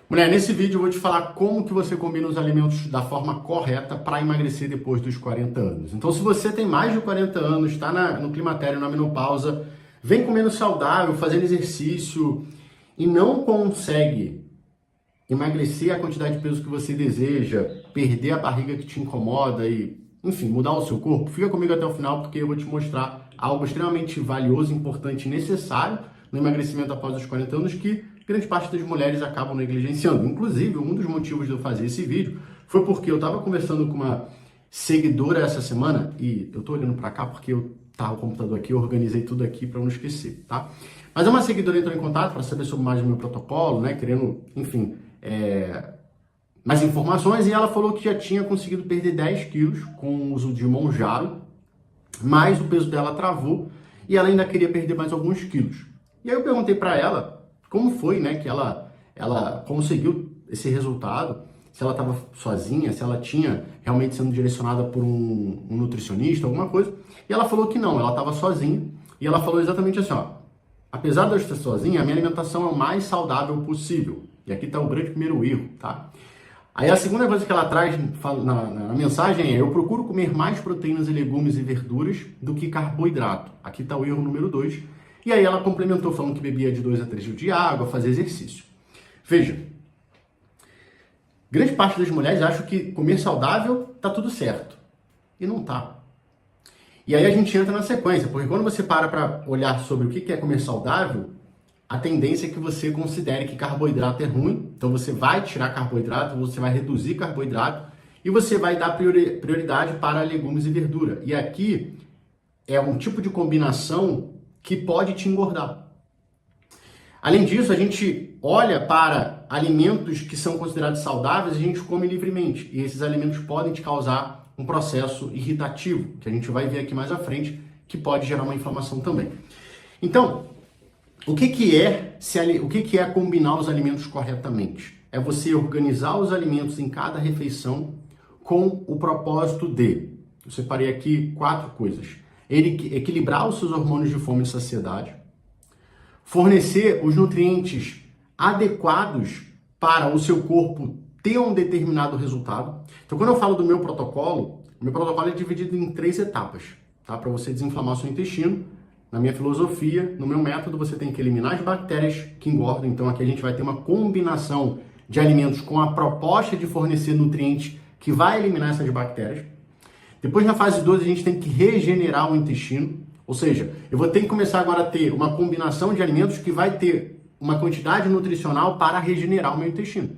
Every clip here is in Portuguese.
Mulher, nesse vídeo eu vou te falar como que você combina os alimentos da forma correta para emagrecer depois dos 40 anos. Então, se você tem mais de 40 anos, está no climatério, na menopausa, vem comendo saudável, fazendo exercício e não consegue emagrecer a quantidade de peso que você deseja, perder a barriga que te incomoda e, enfim, mudar o seu corpo, fica comigo até o final porque eu vou te mostrar algo extremamente valioso, importante e necessário no emagrecimento após os 40 anos que grande parte das mulheres acabam negligenciando. Inclusive, um dos motivos de eu fazer esse vídeo foi porque eu estava conversando com uma seguidora essa semana e eu tô olhando para cá porque eu tava o computador aqui, eu organizei tudo aqui para não esquecer, tá? Mas uma seguidora entrou em contato para saber sobre mais do meu protocolo, né? Querendo, enfim, mais informações, e ela falou que já tinha conseguido perder 10 quilos com o uso de Mounjaro, mas o peso dela travou e ela ainda queria perder mais alguns quilos. E aí eu perguntei para ela como foi, né, que ela conseguiu esse resultado, se ela estava sozinha, se ela tinha realmente sendo direcionada por um nutricionista, alguma coisa. E ela falou que não, ela estava sozinha. E ela falou exatamente assim, ó, apesar de eu estar sozinha, a minha alimentação é o mais saudável possível. E aqui está o grande primeiro erro, tá? Aí a segunda coisa que ela traz na mensagem é: eu procuro comer mais proteínas e legumes e verduras do que carboidrato. Aqui está o erro número 2. E aí ela complementou falando que bebia de 2 a 3 litros de água, fazia exercício. Veja, grande parte das mulheres acham que comer saudável tá tudo certo. E não tá. E aí a gente entra na sequência, porque quando você para olhar sobre o que é comer saudável, a tendência é que você considere que carboidrato é ruim, então você vai tirar carboidrato, você vai reduzir carboidrato e você vai dar prioridade para legumes e verdura. E aqui é um tipo de combinação que pode te engordar. Além disso, a gente olha para alimentos que são considerados saudáveis e a gente come livremente. E esses alimentos podem te causar um processo irritativo, que a gente vai ver aqui mais à frente, que pode gerar uma inflamação também. Então, o que é combinar os alimentos corretamente? É você organizar os alimentos em cada refeição com o propósito de... Eu separei aqui 4 coisas. Equilibrar os seus hormônios de fome e saciedade, fornecer os nutrientes adequados para o seu corpo ter um determinado resultado. Então, quando eu falo do meu protocolo é dividido em 3 etapas, tá? Para você desinflamar o seu intestino. Na minha filosofia, no meu método, você tem que eliminar as bactérias que engordam. Então, aqui a gente vai ter uma combinação de alimentos com a proposta de fornecer nutrientes que vai eliminar essas bactérias. Depois, na fase 2, a gente tem que regenerar o intestino, ou seja, eu vou ter que começar agora a ter uma combinação de alimentos que vai ter uma quantidade nutricional para regenerar o meu intestino.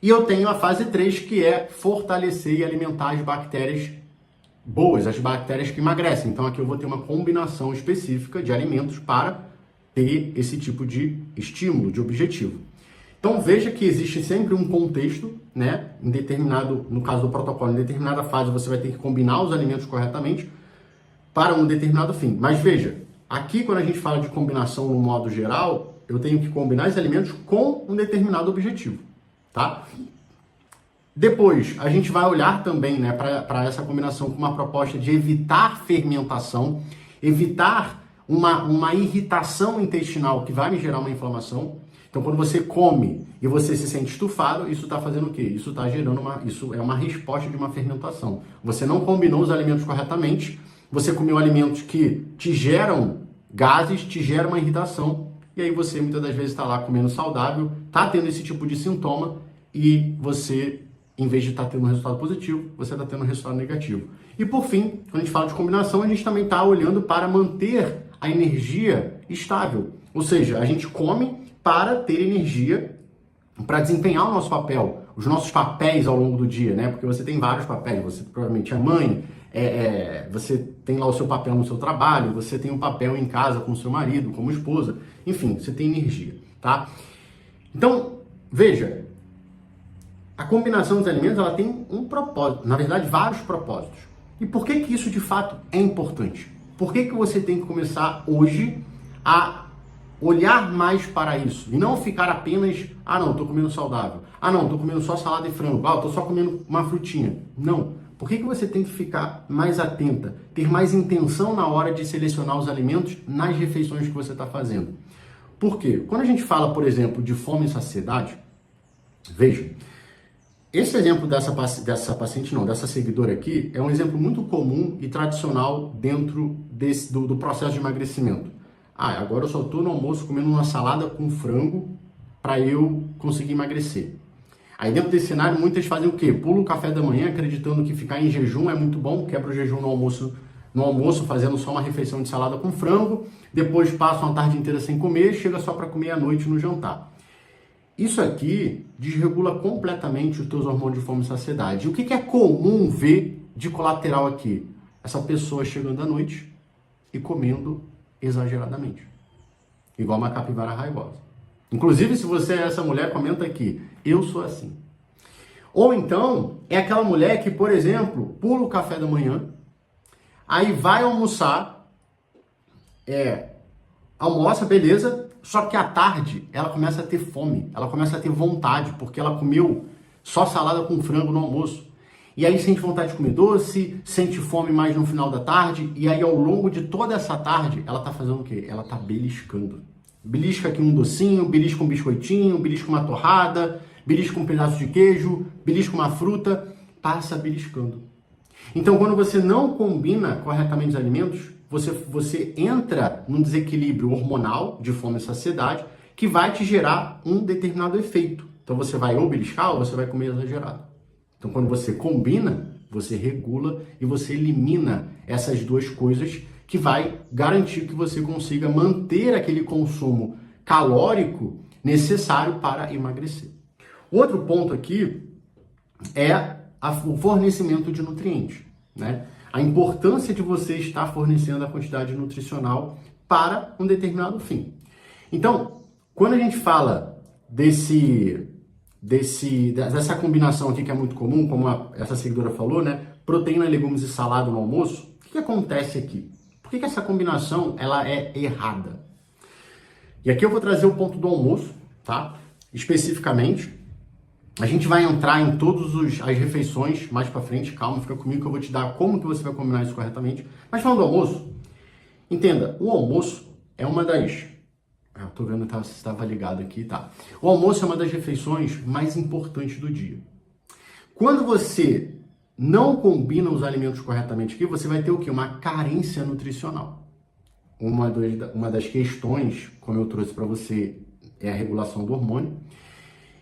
E eu tenho a fase 3, que é fortalecer e alimentar as bactérias boas, as bactérias que emagrecem. Então, aqui eu vou ter uma combinação específica de alimentos para ter esse tipo de estímulo, de objetivo. Então veja que existe sempre um contexto, né? No caso do protocolo, em determinada fase você vai ter que combinar os alimentos corretamente para um determinado fim. Mas veja, aqui quando a gente fala de combinação no modo geral, eu tenho que combinar os alimentos com um determinado objetivo, tá? Depois, a gente vai olhar também, né, para essa combinação com uma proposta de evitar fermentação, evitar uma irritação intestinal que vai me gerar uma inflamação. Então, quando você come e você se sente estufado, isso está fazendo o quê? Isso está gerando isso é uma resposta de uma fermentação. Você não combinou os alimentos corretamente, você comeu alimentos que te geram gases, te geram uma irritação, e aí você muitas das vezes está lá comendo saudável, está tendo esse tipo de sintoma, e você, em vez de estar tendo um resultado positivo, você está tendo um resultado negativo. E por fim, quando a gente fala de combinação, a gente também está olhando para manter a energia estável. Ou seja, a gente come para ter energia, para desempenhar o nosso papel, os nossos papéis ao longo do dia, né? Porque você tem vários papéis, você provavelmente é mãe, você tem lá o seu papel no seu trabalho, você tem um papel em casa com o seu marido, como esposa, enfim, você tem energia, tá? Então, veja, a combinação dos alimentos, ela tem um propósito, na verdade, vários propósitos. E por que isso de fato é importante? Por que você tem que começar hoje a olhar mais para isso e não ficar apenas, não, estou comendo saudável, não, estou comendo só salada e frango, estou só comendo uma frutinha. Não. Por que você tem que ficar mais atenta, ter mais intenção na hora de selecionar os alimentos nas refeições que você está fazendo? Por quê? Quando a gente fala, por exemplo, de fome e saciedade, veja, esse exemplo dessa seguidora aqui, é um exemplo muito comum e tradicional dentro do processo de emagrecimento. Ah, agora eu só estou no almoço comendo uma salada com frango para eu conseguir emagrecer. Aí dentro desse cenário, muitas fazem o quê? Pula o café da manhã acreditando que ficar em jejum é muito bom, quebra o jejum no almoço fazendo só uma refeição de salada com frango, depois passa uma tarde inteira sem comer, chega só para comer à noite no jantar. Isso aqui desregula completamente os teus hormônios de fome e saciedade. E o que é comum ver de colateral aqui? Essa pessoa chegando à noite e comendo exageradamente. Igual uma capivara raivosa. Inclusive, se você é essa mulher, comenta aqui. Eu sou assim. Ou então, é aquela mulher que, por exemplo, pula o café da manhã, aí vai almoçar, almoça, beleza, só que à tarde ela começa a ter fome, ela começa a ter vontade, porque ela comeu só salada com frango no almoço. E aí sente vontade de comer doce, sente fome mais no final da tarde, e aí ao longo de toda essa tarde, ela tá fazendo o quê? Ela tá beliscando. Belisca aqui um docinho, belisca um biscoitinho, belisca uma torrada, belisca um pedaço de queijo, belisca uma fruta, passa beliscando. Então, quando você não combina corretamente os alimentos, você entra num desequilíbrio hormonal de fome e saciedade que vai te gerar um determinado efeito. Então, você vai ou beliscar ou você vai comer exagerado. Então, quando você combina, você regula e você elimina essas duas coisas que vai garantir que você consiga manter aquele consumo calórico necessário para emagrecer. Outro ponto aqui é o fornecimento de nutrientes, né? A importância de você estar fornecendo a quantidade nutricional para um determinado fim. Então, quando a gente fala dessa combinação aqui que é muito comum, como essa seguidora falou, né? Proteína, legumes e salada no almoço, o que acontece aqui? Por que essa combinação ela é errada? E aqui eu vou trazer o ponto do almoço, tá? Especificamente. A gente vai entrar em todas as refeições mais para frente, calma, fica comigo que eu vou te dar como que você vai combinar isso corretamente. Mas falando do almoço, entenda, o almoço é uma das... Eu tô vendo que você estava ligado aqui, tá? O almoço é uma das refeições mais importantes do dia. Quando você não combina os alimentos corretamente aqui, você vai ter o quê? Uma carência nutricional. Uma das questões, como eu trouxe para você, é a regulação do hormônio.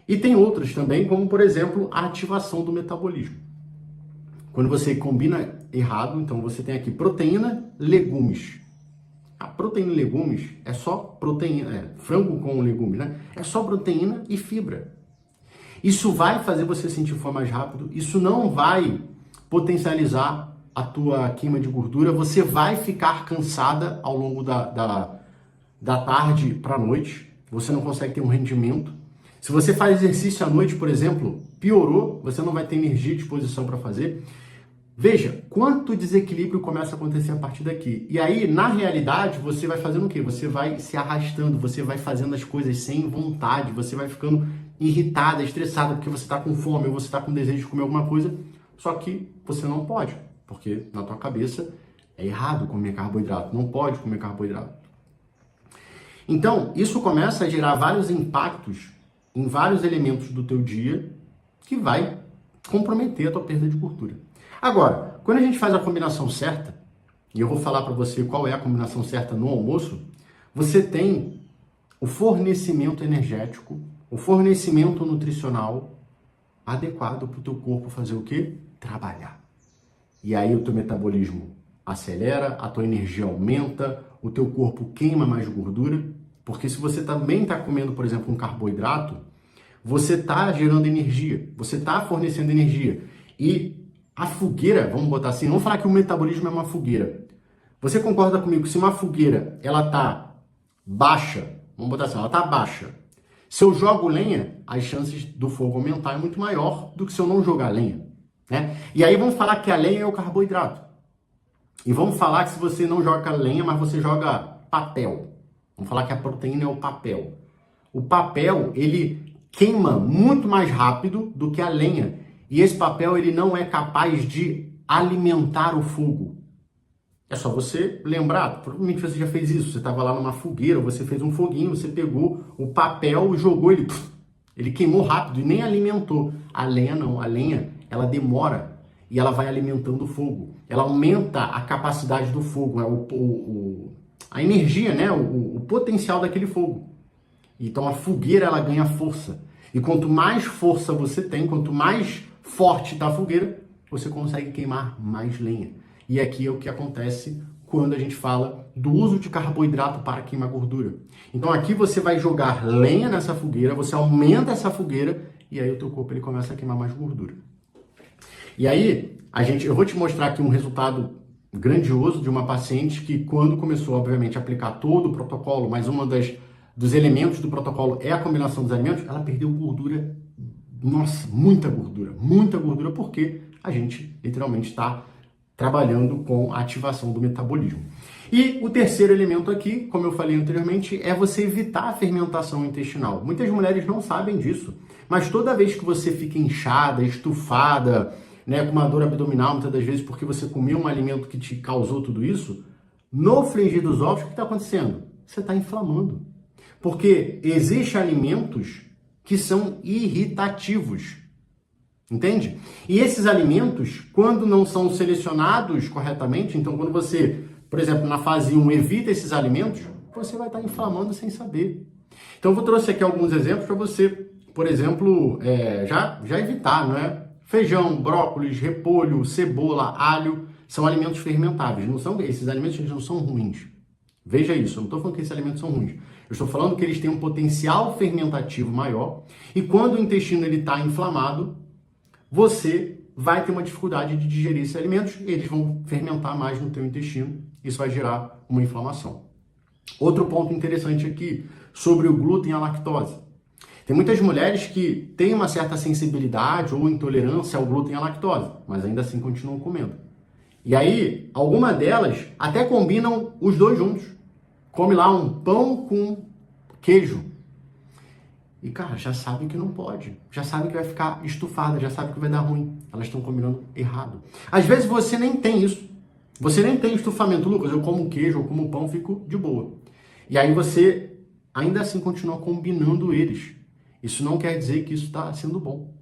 E tem outras também, como por exemplo, a ativação do metabolismo. Quando você combina errado, então você tem aqui proteína, legumes. A proteína e legumes é só proteína, frango com legumes, né? É só proteína e fibra. Isso vai fazer você sentir fome mais rápido, isso não vai potencializar a tua queima de gordura, você vai ficar cansada ao longo da tarde para a noite, você não consegue ter um rendimento. Se você faz exercício à noite, por exemplo, piorou, você não vai ter energia e disposição para fazer. Veja, quanto desequilíbrio começa a acontecer a partir daqui. E aí, na realidade, você vai fazendo o quê? Você vai se arrastando, você vai fazendo as coisas sem vontade, você vai ficando irritada, estressada, porque você está com fome ou você está com desejo de comer alguma coisa, só que você não pode, porque na tua cabeça é errado comer carboidrato, não pode comer carboidrato. Então, isso começa a gerar vários impactos em vários elementos do teu dia que vai comprometer a tua perda de gordura. Agora, quando a gente faz a combinação certa, e eu vou falar para você qual é a combinação certa no almoço, você tem o fornecimento energético, o fornecimento nutricional adequado para o teu corpo fazer o quê? Trabalhar. E aí o teu metabolismo acelera, a tua energia aumenta, o teu corpo queima mais gordura, porque se você também está comendo, por exemplo, um carboidrato, você está gerando energia, você está fornecendo energia. E a fogueira, vamos botar assim, vamos falar que o metabolismo é uma fogueira. Você concorda comigo que se uma fogueira, ela está baixa, vamos botar assim, ela está baixa. Se eu jogo lenha, as chances do fogo aumentar é muito maior do que se eu não jogar lenha, né? E aí vamos falar que a lenha é o carboidrato. E vamos falar que se você não joga lenha, mas você joga papel. Vamos falar que a proteína é o papel. O papel, ele queima muito mais rápido do que a lenha. E esse papel, ele não é capaz de alimentar o fogo. É só você lembrar, provavelmente você já fez isso, você estava lá numa fogueira, você fez um foguinho, você pegou o papel e jogou ele queimou rápido e nem alimentou. A lenha não, a lenha ela demora e ela vai alimentando o fogo. Ela aumenta a capacidade do fogo, a energia, né? O potencial daquele fogo. Então a fogueira ela ganha força. E quanto mais força você tem, quanto mais forte está a fogueira, você consegue queimar mais lenha. E aqui é o que acontece quando a gente fala do uso de carboidrato para queimar gordura. Então aqui você vai jogar lenha nessa fogueira, você aumenta essa fogueira e aí o teu corpo ele começa a queimar mais gordura. E aí, eu vou te mostrar aqui um resultado grandioso de uma paciente que quando começou, obviamente, a aplicar todo o protocolo, mas dos elementos do protocolo é a combinação dos alimentos, ela perdeu gordura, nossa, muita gordura, porque a gente literalmente está trabalhando com a ativação do metabolismo. E o terceiro elemento aqui, como eu falei anteriormente, é você evitar a fermentação intestinal. Muitas mulheres não sabem disso, mas toda vez que você fica inchada, estufada, né, com uma dor abdominal, muitas das vezes porque você comeu um alimento que te causou tudo isso, no frigir dos ovos, o que está acontecendo? Você está inflamando. Porque existem alimentos que são irritativos. Entende? E esses alimentos, quando não são selecionados corretamente, então quando você, por exemplo, na fase 1, evita esses alimentos, você vai estar inflamando sem saber. Então eu trouxe aqui alguns exemplos para você, por exemplo, já evitar, não é? Feijão, brócolis, repolho, cebola, alho, são alimentos fermentáveis. Esses alimentos não são ruins. Veja isso, eu não estou falando que esses alimentos são ruins. Eu estou falando que eles têm um potencial fermentativo maior e quando o intestino está inflamado, você vai ter uma dificuldade de digerir esses alimentos e eles vão fermentar mais no teu intestino. Isso vai gerar uma inflamação. Outro ponto interessante aqui sobre o glúten e a lactose. Tem muitas mulheres que têm uma certa sensibilidade ou intolerância ao glúten e à lactose, mas ainda assim continuam comendo. E aí, algumas delas até combinam os dois juntos. Come lá um pão com queijo. E, cara, já sabe que não pode. Já sabe que vai ficar estufada, já sabe que vai dar ruim. Elas estão combinando errado. Às vezes você nem tem isso. Você nem tem estufamento. Lucas, eu como queijo, eu como pão, fico de boa. E aí você ainda assim continua combinando eles. Isso não quer dizer que isso está sendo bom.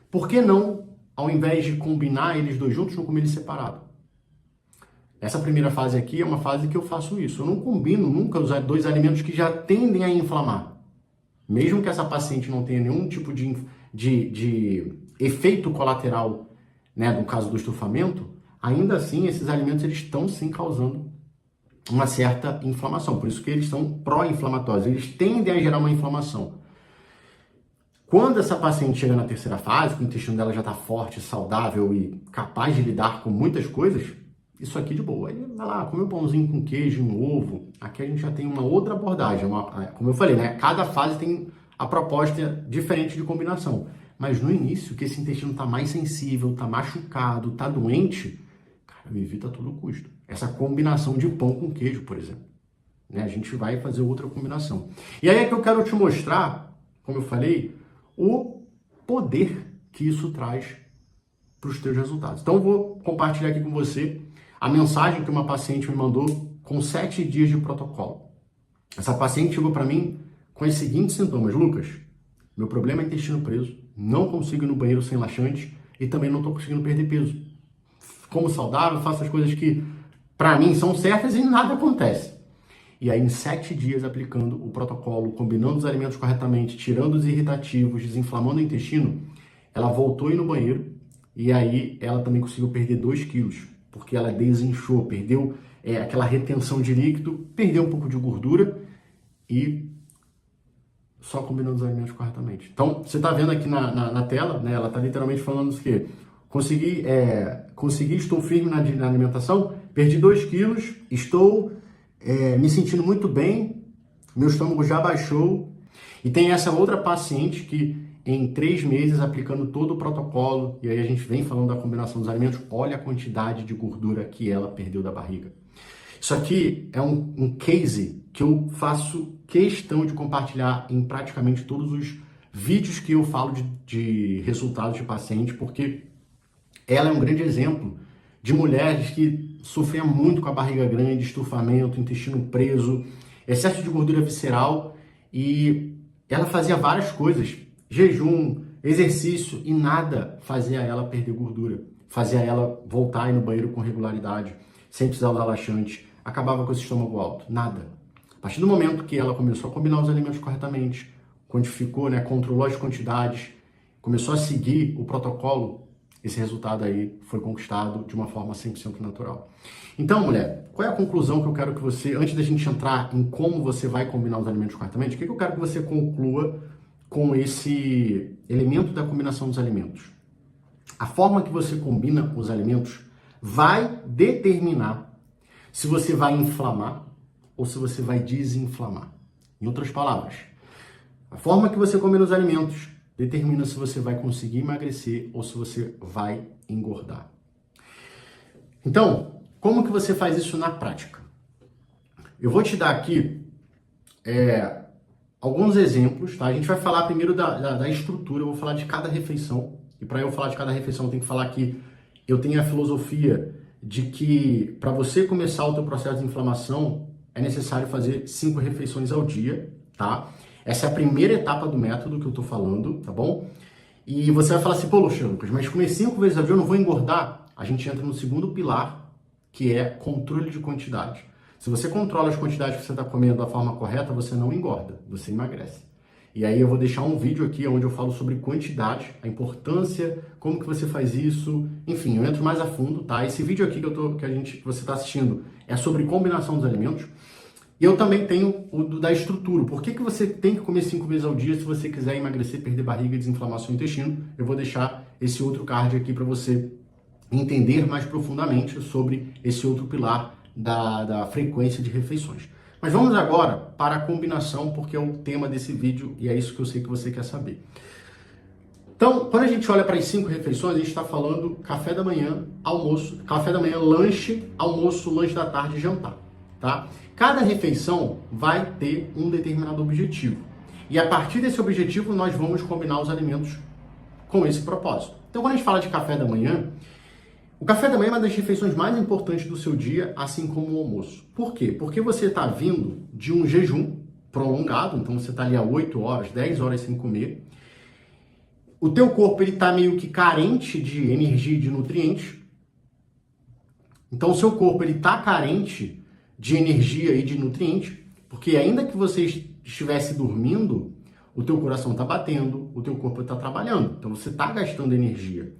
Por que não, ao invés de combinar eles dois juntos, não comer eles separados? Essa primeira fase aqui é uma fase que eu faço isso. Eu não combino nunca os dois alimentos que já tendem a inflamar. Mesmo que essa paciente não tenha nenhum tipo de efeito colateral, né, no caso do estufamento, ainda assim esses alimentos eles estão sim causando uma certa inflamação. Por isso que eles são pró-inflamatórios. Eles tendem a gerar uma inflamação. Quando essa paciente chega na terceira fase, que o intestino dela já está forte, saudável e capaz de lidar com muitas coisas, isso aqui de boa. Aí vai lá, come um pãozinho com queijo, um ovo. Aqui a gente já tem uma outra abordagem. Como eu falei, né? Cada fase tem a proposta diferente de combinação. Mas no início, que esse intestino está mais sensível, está machucado, está doente, cara, evita a todo custo. Essa combinação de pão com queijo, por exemplo. Né? A gente vai fazer outra combinação. E aí é que eu quero te mostrar, como eu falei, o poder que isso traz para os teus resultados. Então eu vou compartilhar aqui com você a mensagem que uma paciente me mandou com 7 dias de protocolo. Essa paciente chegou para mim com os seguintes sintomas. Lucas, meu problema é intestino preso, não consigo ir no banheiro sem laxante e também não estou conseguindo perder peso. Como saudável, faço as coisas que para mim são certas e nada acontece. E aí, em 7 dias, aplicando o protocolo, combinando os alimentos corretamente, tirando os irritativos, desinflamando o intestino, ela voltou a ir no banheiro e aí ela também conseguiu perder 2 quilos, porque ela desinchou, perdeu aquela retenção de líquido, perdeu um pouco de gordura e só combinando os alimentos corretamente. Então, você está vendo aqui na tela, né, ela está literalmente falando isso que consegui, estou firme na alimentação, perdi 2 quilos, estou me sentindo muito bem, meu estômago já baixou. E tem essa outra paciente que em 3 meses aplicando todo o protocolo, e aí a gente vem falando da combinação dos alimentos, olha a quantidade de gordura que ela perdeu da barriga. Isso aqui é um case que eu faço questão de compartilhar em praticamente todos os vídeos que eu falo de resultados de paciente, porque ela é um grande exemplo de mulheres que sofriam muito com a barriga grande, estufamento, intestino preso, excesso de gordura visceral, e ela fazia várias coisas, jejum, exercício, e nada fazia ela perder gordura, fazia ela voltar a ir no banheiro com regularidade, sem precisar usar laxante, acabava com esse estômago alto, nada. A partir do momento que ela começou a combinar os alimentos corretamente, quantificou, controlou as quantidades, começou a seguir o protocolo, esse resultado aí foi conquistado de uma forma 100% natural. Então, mulher, qual é a conclusão que eu quero que você, antes da gente entrar em como você vai combinar os alimentos corretamente, o que eu quero que você conclua com esse elemento da combinação dos alimentos? A forma que você combina os alimentos vai determinar se você vai inflamar ou se você vai desinflamar. Em outras palavras, a forma que você combina os alimentos determina se você vai conseguir emagrecer ou se você vai engordar. Então, como que você faz isso na prática? Eu vou te dar aqui alguns exemplos, tá? A gente vai falar primeiro da estrutura, eu vou falar de cada refeição. E para eu falar de cada refeição, eu tenho que falar que eu tenho a filosofia de que para você começar o teu processo de inflamação, é necessário fazer 5 refeições ao dia, tá? Essa é a primeira etapa do método que eu tô falando, tá bom? E você vai falar assim, pô, Lucas, mas comer 5 vezes ao dia eu não vou engordar? A gente entra no segundo pilar, que é controle de quantidade. Se você controla as quantidades que você está comendo da forma correta, você não engorda, você emagrece. E aí eu vou deixar um vídeo aqui onde eu falo sobre quantidade, a importância, como que você faz isso, enfim, eu entro mais a fundo, tá? Esse vídeo aqui que você está assistindo é sobre combinação dos alimentos. E eu também tenho o da estrutura. Por que você tem que comer 5 vezes ao dia se você quiser emagrecer, perder barriga e desinflamar seu intestino? Eu vou deixar esse outro card aqui para você entender mais profundamente sobre esse outro pilar da frequência de refeições. Mas vamos agora para a combinação, porque é o tema desse vídeo e é isso que eu sei que você quer saber. Então, quando a gente olha para as 5 refeições, a gente está falando café da manhã, almoço, café da manhã, lanche, almoço, lanche da tarde e jantar, tá? Cada refeição vai ter um determinado objetivo. E a partir desse objetivo, nós vamos combinar os alimentos com esse propósito. Então, quando a gente fala de café da manhã, o café da manhã é uma das refeições mais importantes do seu dia, assim como o almoço. Por quê? Porque você está vindo de um jejum prolongado, então você está ali há 8 horas, 10 horas sem comer. O teu corpo está meio que carente de energia e de nutrientes. Então, o seu corpo está carente de energia e de nutrientes, porque ainda que você estivesse dormindo, o teu coração está batendo, o teu corpo está trabalhando, então você está gastando energia.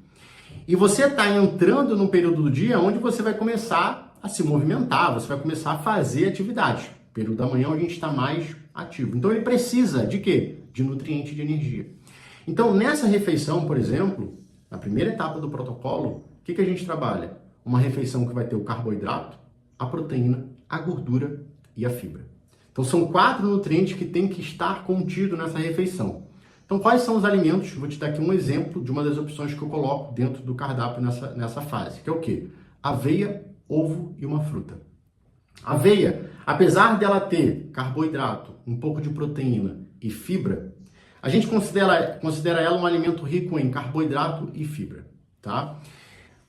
E você está entrando num período do dia onde você vai começar a se movimentar, você vai começar a fazer atividade. Período da manhã onde a gente está mais ativo. Então ele precisa de quê? De nutriente e de energia. Então nessa refeição, por exemplo, na primeira etapa do protocolo, o que a gente trabalha? Uma refeição que vai ter o carboidrato, a proteína, a gordura e a fibra. Então são 4 nutrientes que tem que estar contido nessa refeição. Então quais são os alimentos? Vou te dar aqui um exemplo de uma das opções que eu coloco dentro do cardápio nessa fase, que é o quê? Aveia, ovo e uma fruta. Aveia, apesar dela ter carboidrato, um pouco de proteína e fibra, a gente considera ela um alimento rico em carboidrato e fibra, tá?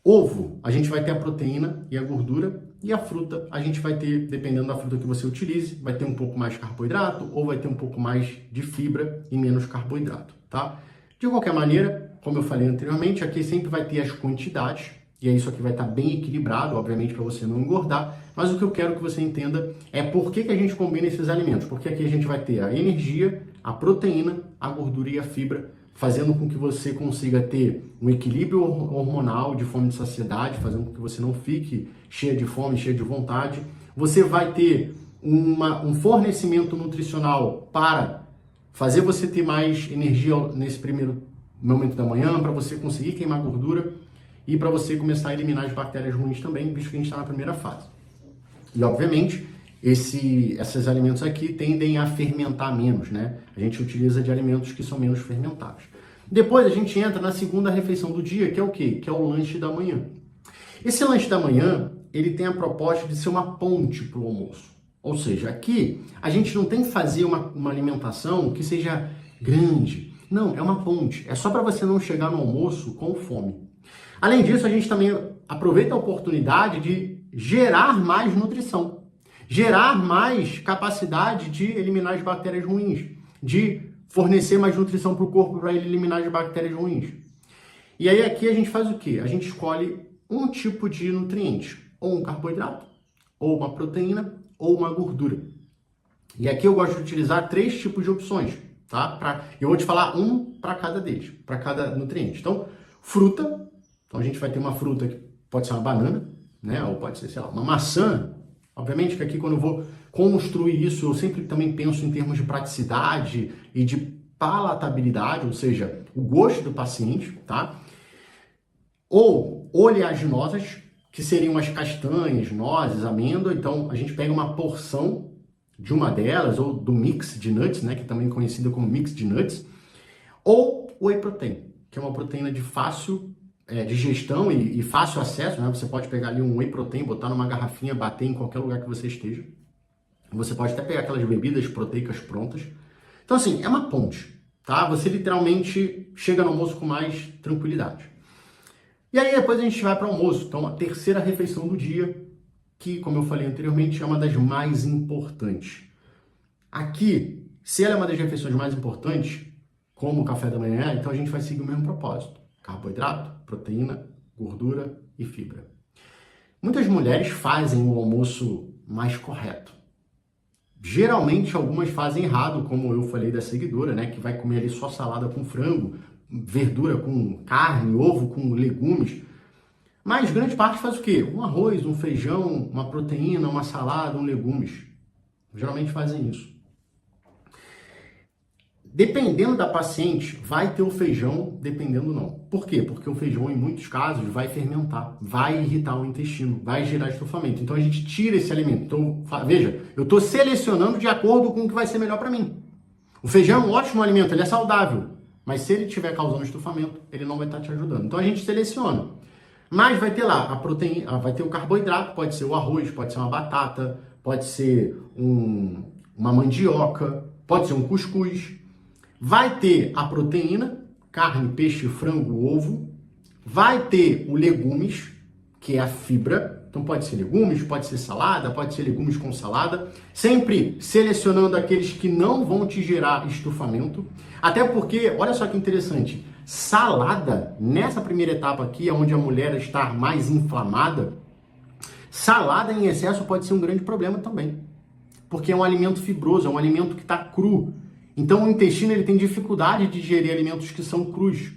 Ovo, a gente vai ter a proteína e a gordura, e a fruta, a gente vai ter, dependendo da fruta que você utilize, vai ter um pouco mais de carboidrato ou vai ter um pouco mais de fibra e menos carboidrato, tá? De qualquer maneira, como eu falei anteriormente, aqui sempre vai ter as quantidades, e aí isso aqui vai estar bem equilibrado, obviamente, para você não engordar, mas o que eu quero que você entenda é por que a gente combina esses alimentos, porque aqui a gente vai ter a energia, a proteína, a gordura e a fibra, fazendo com que você consiga ter um equilíbrio hormonal de fome e de saciedade, fazendo com que você não fique cheia de fome, cheia de vontade. Você vai ter um fornecimento nutricional para fazer você ter mais energia nesse primeiro momento da manhã, para você conseguir queimar gordura e para você começar a eliminar as bactérias ruins também, visto que a gente está na primeira fase. E, obviamente, esses alimentos aqui tendem a fermentar menos, né? A gente utiliza de alimentos que são menos fermentados. Depois a gente entra na segunda refeição do dia, que é o quê? Que é o lanche da manhã. Esse lanche da manhã, ele tem a proposta de ser uma ponte para o almoço. Ou seja, aqui a gente não tem que fazer uma alimentação que seja grande. Não, é uma ponte. É só para você não chegar no almoço com fome. Além disso, a gente também aproveita a oportunidade de gerar mais nutrição, gerar mais capacidade de eliminar as bactérias ruins, de fornecer mais nutrição para o corpo para ele eliminar as bactérias ruins. E aí aqui a gente faz o quê? A gente escolhe um tipo de nutriente, ou um carboidrato, ou uma proteína, ou uma gordura. E aqui eu gosto de utilizar 3 tipos de opções, tá? Eu vou te falar um para cada deles, para cada nutriente. Então, fruta. Então a gente vai ter uma fruta que pode ser uma banana, né? Ou pode ser, sei lá, uma maçã. Obviamente que aqui quando eu vou construir isso, eu sempre também penso em termos de praticidade e de palatabilidade, ou seja, o gosto do paciente, tá? Ou oleaginosas, que seriam as castanhas, nozes, amêndoa. Então a gente pega uma porção de uma delas, ou do mix de nuts, né? Que é também conhecido como mix de nuts. Ou whey protein, que é uma proteína de fácil digestão e fácil acesso, né? Você pode pegar ali um whey protein, botar numa garrafinha, bater em qualquer lugar que você esteja. Você pode até pegar aquelas bebidas proteicas prontas. Então, assim, é uma ponte, tá? Você literalmente chega no almoço com mais tranquilidade. E aí depois a gente vai para o almoço. Então, a terceira refeição do dia, que, como eu falei anteriormente, é uma das mais importantes. Aqui, se ela é uma das refeições mais importantes, como o café da manhã, então a gente vai seguir o mesmo propósito. Carboidrato, proteína, gordura e fibra. Muitas mulheres fazem o almoço mais correto. Geralmente, algumas fazem errado, como eu falei da seguidora, né? Que vai comer ali só salada com frango, verdura com carne, ovo com legumes. Mas grande parte faz o quê? Um arroz, um feijão, uma proteína, uma salada, legumes. Geralmente fazem isso. Dependendo da paciente, vai ter o feijão, dependendo não. Por quê? Porque o feijão, em muitos casos, vai fermentar, vai irritar o intestino, vai gerar estufamento. Então, a gente tira esse alimento. Então, veja, eu estou selecionando de acordo com o que vai ser melhor para mim. O feijão é um ótimo alimento, ele é saudável. Mas se ele estiver causando estufamento, ele não vai estar te ajudando. Então, a gente seleciona. Mas vai ter lá a proteína, vai ter o carboidrato, pode ser o arroz, pode ser uma batata, pode ser uma mandioca, pode ser um cuscuz. Vai ter a proteína, carne, peixe, frango, ovo. Vai ter o legumes, que é a fibra. Então pode ser legumes, pode ser salada, pode ser legumes com salada. Sempre selecionando aqueles que não vão te gerar estufamento. Até porque, olha só que interessante, salada, nessa primeira etapa aqui, onde a mulher está mais inflamada, salada em excesso pode ser um grande problema também. Porque é um alimento fibroso, é um alimento que está cru. Então, o intestino ele tem dificuldade de digerir alimentos que são crus.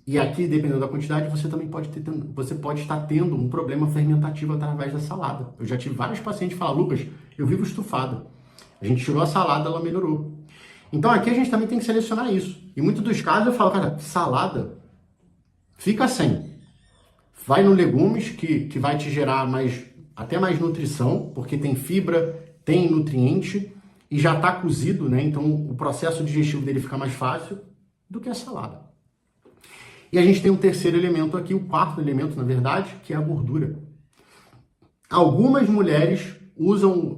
E aqui, dependendo da quantidade, você pode estar tendo um problema fermentativo através da salada. Eu já tive vários pacientes que falam, Lucas, eu vivo estufado. A gente tirou a salada, ela melhorou. Então, aqui a gente também tem que selecionar isso. Em muitos dos casos, eu falo, cara, salada, fica sem. Vai no legumes, que vai te gerar até mais nutrição, porque tem fibra, tem nutriente, e já está cozido, né? Então o processo digestivo dele fica mais fácil do que a salada. E a gente tem um terceiro elemento aqui, o quarto elemento, na verdade, que é a gordura. Algumas mulheres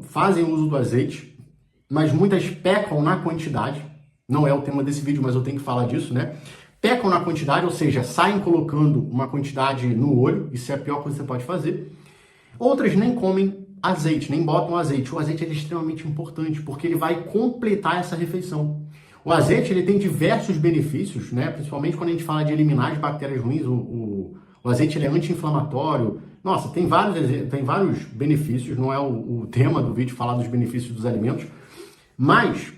fazem uso do azeite, mas muitas pecam na quantidade. Não é o tema desse vídeo, mas eu tenho que falar disso, né? Pecam na quantidade, ou seja, saem colocando uma quantidade no olho, isso é a pior coisa que você pode fazer. Outras nem comem azeite, nem botam azeite. O azeite é extremamente importante, porque ele vai completar essa refeição. O azeite ele tem diversos benefícios, né? Principalmente quando a gente fala de eliminar as bactérias ruins. O azeite ele é anti-inflamatório. Nossa, tem vários benefícios. Não é o tema do vídeo falar dos benefícios dos alimentos, mas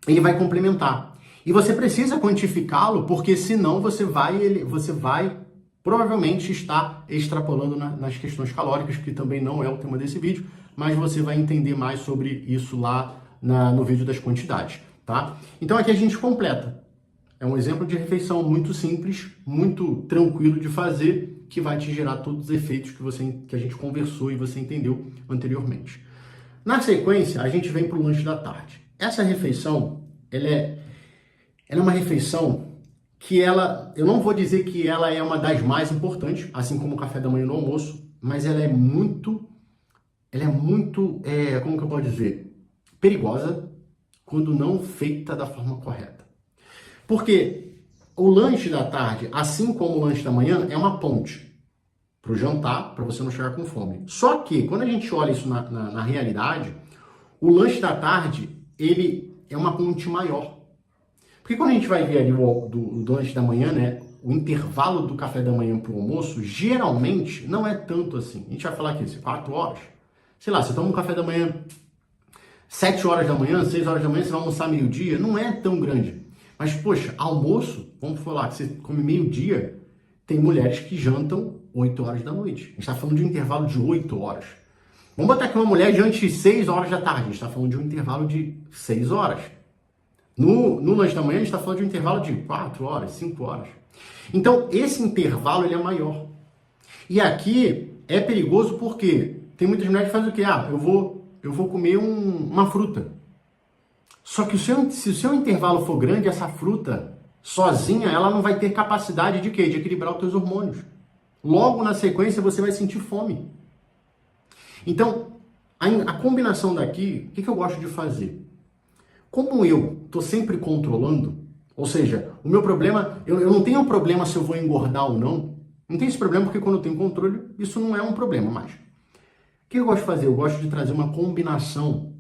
ele vai complementar. E você precisa quantificá-lo, porque senão você vai provavelmente estar extrapolando nas questões calóricas, que também não é o tema desse vídeo, mas você vai entender mais sobre isso lá no vídeo das quantidades, tá? Então aqui a gente completa. É um exemplo de refeição muito simples, muito tranquilo de fazer, que vai te gerar todos os efeitos que a gente conversou e você entendeu anteriormente. Na sequência, a gente vem para o lanche da tarde. Essa refeição, ela é uma refeição que eu não vou dizer que ela é uma das mais importantes, assim como o café da manhã no almoço, mas ela é muito, como que eu posso dizer, perigosa quando não feita da forma correta. Porque o lanche da tarde, assim como o lanche da manhã, é uma ponte. para o jantar, para você não chegar com fome. Só que, quando a gente olha isso na realidade, o lanche da tarde, ele é uma ponte maior. Porque quando a gente vai ver ali do lanche da manhã, né, o intervalo do café da manhã para o almoço, geralmente não é tanto assim. A gente vai falar aqui, 4 horas. Sei lá, você toma um café da manhã 7 horas da manhã, 6 horas da manhã, você vai almoçar meio-dia, não é tão grande. Mas, poxa, almoço, vamos falar que você come meio-dia, tem mulheres que jantam 8 horas da noite. A gente está falando de um intervalo de 8 horas. Vamos botar que uma mulher jante 6 horas da tarde. A gente está falando de um intervalo de 6 horas. No lanche da manhã, a gente está falando de um intervalo de 4 horas, 5 horas. Então, esse intervalo ele é maior. E aqui é perigoso porque tem muitas mulheres que fazem o quê? Eu vou comer uma fruta. Só que se o seu intervalo for grande, essa fruta, sozinha, ela não vai ter capacidade de quê? De equilibrar os teus hormônios. Logo na sequência, você vai sentir fome. Então, a combinação daqui, o que eu gosto de fazer? Como eu estou sempre controlando, ou seja, o meu problema, eu não tenho um problema se eu vou engordar ou não. Não tem esse problema porque quando eu tenho controle, isso não é um problema mais. O que eu gosto de fazer? Eu gosto de trazer uma combinação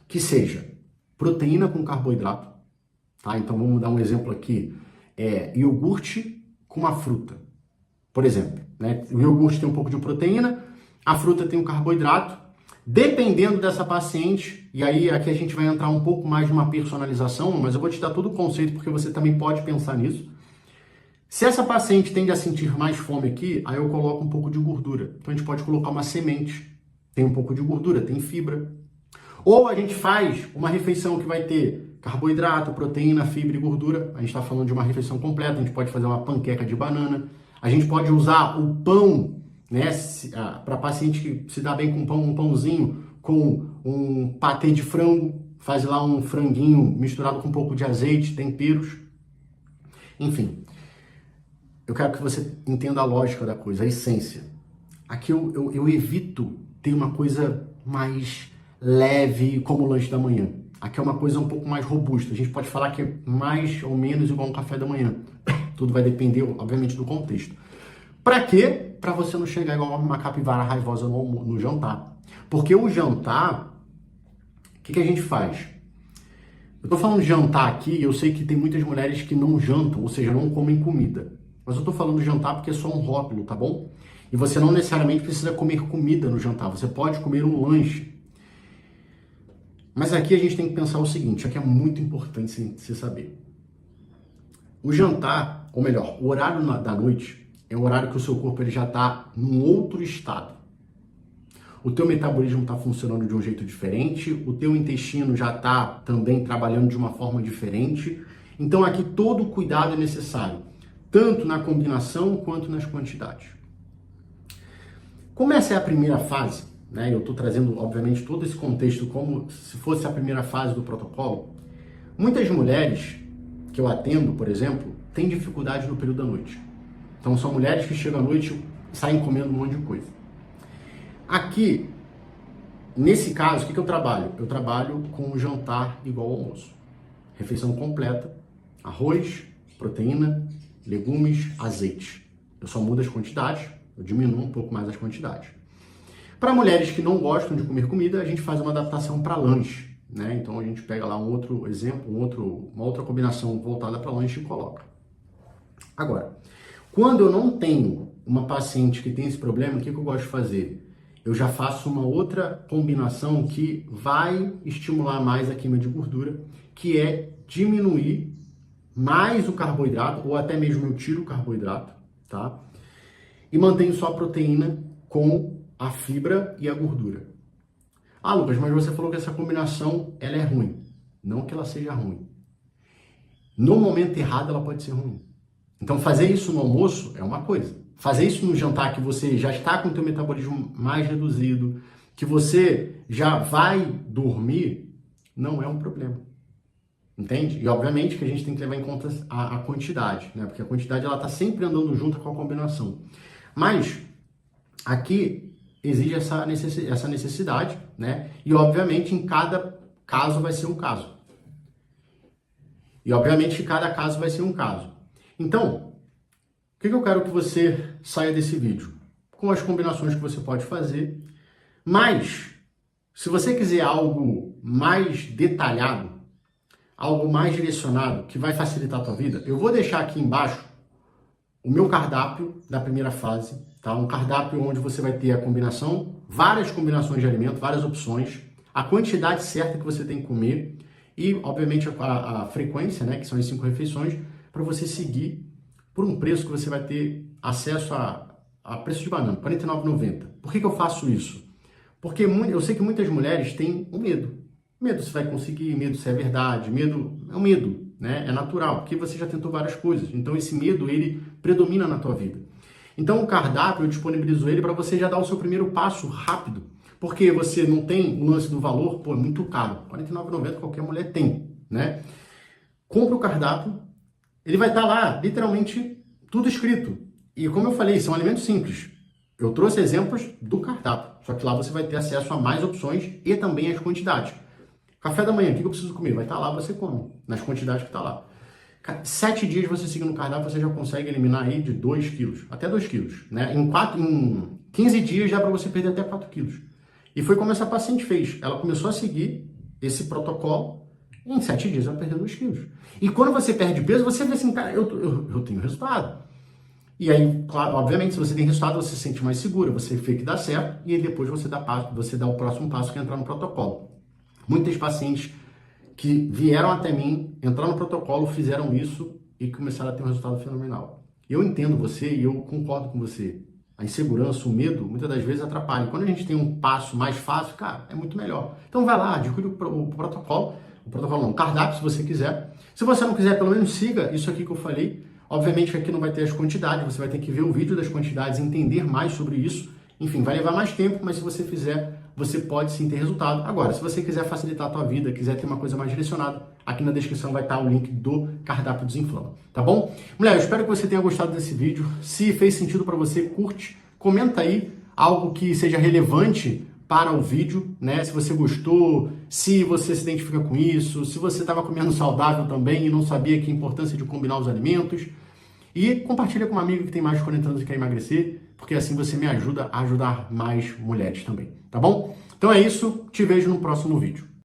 que seja proteína com carboidrato. Tá? Então vamos dar um exemplo aqui. Iogurte com uma fruta. Por exemplo, né? O iogurte tem um pouco de proteína, a fruta tem um carboidrato. Dependendo dessa paciente, e aí aqui a gente vai entrar um pouco mais numa personalização, mas eu vou te dar todo o conceito porque você também pode pensar nisso. Se essa paciente tende a sentir mais fome aqui, aí eu coloco um pouco de gordura. Então a gente pode colocar uma semente, tem um pouco de gordura, tem fibra. Ou a gente faz uma refeição que vai ter carboidrato, proteína, fibra e gordura. A gente está falando de uma refeição completa, a gente pode fazer uma panqueca de banana. A gente pode usar o pão, né, para paciente que se dá bem com pão, um pãozinho com um patê de frango, faz lá um franguinho misturado com um pouco de azeite, temperos. Enfim, eu quero que você entenda a lógica da coisa, a essência. Aqui eu evito ter uma coisa mais leve como o lanche da manhã. Aqui é uma coisa um pouco mais robusta. A gente pode falar que é mais ou menos igual um café da manhã. Tudo vai depender, obviamente, do contexto. Para quê? Para você não chegar igual uma capivara raivosa no jantar. Porque o jantar, o que a gente faz? Eu tô falando de jantar aqui, eu sei que tem muitas mulheres que não jantam, ou seja, não comem comida. Mas eu tô falando de jantar porque é só um rótulo, tá bom? E você não necessariamente precisa comer comida no jantar, você pode comer um lanche. Mas aqui a gente tem que pensar o seguinte, aqui é muito importante se saber. O jantar, ou melhor, o horário da noite, é um horário que o seu corpo ele já está num outro estado. O teu metabolismo está funcionando de um jeito diferente, o teu intestino já está também trabalhando de uma forma diferente. Então aqui todo cuidado é necessário, tanto na combinação quanto nas quantidades. Como essa é a primeira fase, né? Eu estou trazendo, obviamente, todo esse contexto como se fosse a primeira fase do protocolo. Muitas mulheres que eu atendo, por exemplo, têm dificuldade no período da noite. Então são mulheres que chegam à noite e saem comendo um monte de coisa. Aqui, nesse caso, o que eu trabalho? Eu trabalho com um jantar igual ao almoço. Refeição completa, arroz, proteína, legumes, azeite. Eu só mudo as quantidades, eu diminuo um pouco mais as quantidades. Para mulheres que não gostam de comer comida, a gente faz uma adaptação para lanche, né? Então a gente pega lá um outro exemplo, uma outra combinação voltada para lanche e coloca. Agora, quando eu não tenho uma paciente que tem esse problema, o que eu gosto de fazer? Eu já faço uma outra combinação que vai estimular mais a queima de gordura, que é diminuir mais o carboidrato, ou até mesmo eu tiro o carboidrato, tá? E mantenho só a proteína com a fibra e a gordura. Ah, Lucas, mas você falou que essa combinação ela é ruim. Não que ela seja ruim. No momento errado ela pode ser ruim. Então fazer isso no almoço é uma coisa. Fazer isso no jantar que você já está com o teu metabolismo mais reduzido, que você já vai dormir, não é um problema. Entende? E obviamente que a gente tem que levar em conta a quantidade, né? Porque a quantidade ela está sempre andando junto com a combinação. Mas aqui exige essa necessidade, né? E obviamente em cada caso vai ser um caso. E obviamente que cada caso vai ser um caso. Então, o que eu quero que você saia desse vídeo? com as combinações que você pode fazer. Mas, se você quiser algo mais detalhado, algo mais direcionado, que vai facilitar a tua vida, eu vou deixar aqui embaixo o meu cardápio da primeira fase, tá? Um cardápio onde você vai ter a combinação, várias combinações de alimento, várias opções, a quantidade certa que você tem que comer e, obviamente, a frequência, né, que são as 5 refeições, para você seguir por um preço que você vai ter acesso a preço de banana, R$ 49,90. Por que eu faço isso? Porque eu sei que muitas mulheres têm um medo. Medo se vai conseguir, medo se é verdade, medo é um medo, né? É natural, porque você já tentou várias coisas. Então esse medo, ele predomina na tua vida. Então o cardápio, eu disponibilizo ele para você já dar o seu primeiro passo rápido. Porque você não tem o lance do valor, pô, é muito caro. R$ 49,90 qualquer mulher tem, né? Compra o cardápio, ele vai estar lá, literalmente, tudo escrito. E como eu falei, são alimentos simples. Eu trouxe exemplos do cardápio, só que lá você vai ter acesso a mais opções e também as quantidades. Café da manhã, o que eu preciso comer? Vai estar lá, você come, nas quantidades que está lá. 7 dias você seguindo o cardápio, você já consegue eliminar aí de 2 quilos, até 2 quilos. Né? Em 15 dias dá para você perder até 4 quilos. E foi como essa paciente fez. Ela começou a seguir esse protocolo, e em 7 dias ela perdeu 2 quilos. E quando você perde peso, você vê assim, cara, eu tenho resultado. E aí, claro, obviamente, se você tem resultado, você se sente mais segura, você vê que dá certo, e aí depois você dá o próximo passo, que é entrar no protocolo. Muitas pacientes que vieram até mim, entraram no protocolo, fizeram isso e começaram a ter um resultado fenomenal. Eu entendo você e eu concordo com você. A insegurança, o medo, muitas das vezes atrapalha. E quando a gente tem um passo mais fácil, cara, é muito melhor. Então vai lá, adquire o protocolo não, o cardápio se você quiser. Se você não quiser, pelo menos siga isso aqui que eu falei. Obviamente que aqui não vai ter as quantidades, você vai ter que ver o vídeo das quantidades, entender mais sobre isso. Enfim, vai levar mais tempo, mas se você fizer, você pode sim ter resultado. Agora, se você quiser facilitar a tua vida, quiser ter uma coisa mais direcionada, aqui na descrição vai estar o link do cardápio Desinflama, tá bom? Mulher, eu espero que você tenha gostado desse vídeo. Se fez sentido para você, curte, comenta aí algo que seja relevante para o vídeo, né? Se você gostou, se você se identifica com isso, se você estava comendo saudável também e não sabia que a importância de combinar os alimentos. E compartilha com uma amiga que tem mais de 40 anos e quer emagrecer, porque assim você me ajuda a ajudar mais mulheres também, tá bom? Então é isso, te vejo no próximo vídeo.